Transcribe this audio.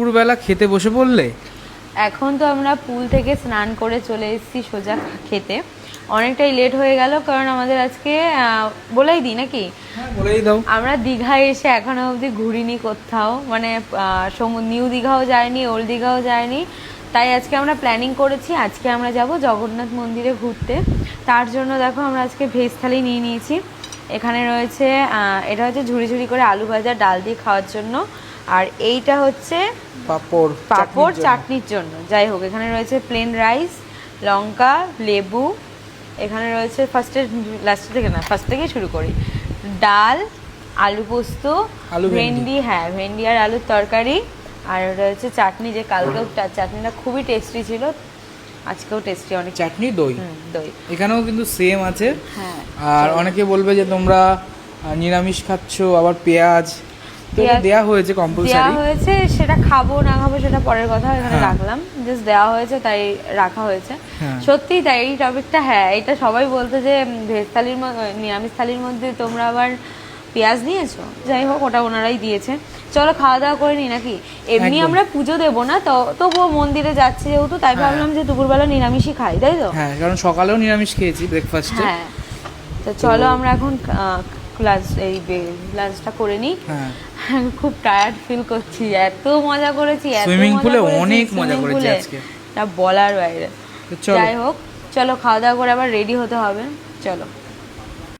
দুপুরবেলা খেতে বসে পড়লে? এখন তো আমরা পুল থেকে স্নান করে চলে এসেছি সোজা খেতে। অনেকটাই লেট হয়ে গেল, কারণ আমাদের আজকে বলেই দিই নাকি? বলেই দাও। আমরা দীঘায় এসে এখনো অবধি ঘুরিনি কোথাও, মানে নিউ দীঘাও যায়নি, ওল্ড দীঘাও যায়নি। তাই আজকে আমরা প্ল্যানিং করেছি, আজকে আমরা যাব জগন্নাথ মন্দিরে ঘুরতে। তার জন্য দেখো আমরা আজকে ভেজ থালি নিয়ে নিয়েছি। এখানে রয়েছে এটা হচ্ছে ঝুড়ি ঝুড়ি করে আলু ভাজা ডাল দিয়ে খাওয়ার জন্য, আর এইটা হচ্ছে পাঁপড় চাটনির জন্য। যাই হোক, এখানে রয়েছে প্লেন রাইস, লঙ্কা, লেবু। এখানে রয়েছে ফার্স্ট থেকে শুরু করি। ডাল, আলু পোস্ত, ভেন্ডি, ভেন্ডি আর আলুর তরকারি, আর রয়েছে চাটনি, যে কালকেও চাটনিটা খুবই টেস্টি ছিল, আজকেও টেস্টি অনেক। চাটনি, দই। দই এখানেও কিন্তু সেম আছে। হ্যাঁ। আর অনেকে বলবে যে তোমরা নিরামিষ খাচ্ছ, আবার পেঁয়াজ দেয়া হয়েছে কম্পালসারি। দেয়া হয়েছে, সেটা খাবো না খাবো সেটা পরের কথা, এখানে রাখলাম, জাস্ট দেওয়া হয়েছে তাই রাখা হয়েছে। সত্যি তাই এই টপিকটা, এটা সবাই বলতে যে ভেজ থালির নিরামিষ থালির মধ্যে তোমরা আবার পেঁয়াজ নিয়েছো। যাই হোক, ওটা ওনারাই দিয়েছে। চলো খাওয়া দাওয়া করে নি নাকি? এমনি আমরা পুজো দেবো না, তবুও মন্দিরে যাচ্ছি যেহেতু, তাই ভাবলাম যে দুপুরবেলা নিরামিষই খাই, তাই তো? হ্যাঁ, কারণ সকালেও নিরামিষ খেয়েছি ব্রেকফাস্টে। হ্যাঁ, তো চলো আমরা এখন লাঞ্চটা করে নিই। খুব টায়ার্ড ফিল করছি, এত মজা করেছি, সুইমিং পুলে অনেক মজা করেছি আজকে, তা বলার বাইরে। যাই হোক, চলো খাওয়া দাওয়া করে আবার রেডি হতে হবে, চলো।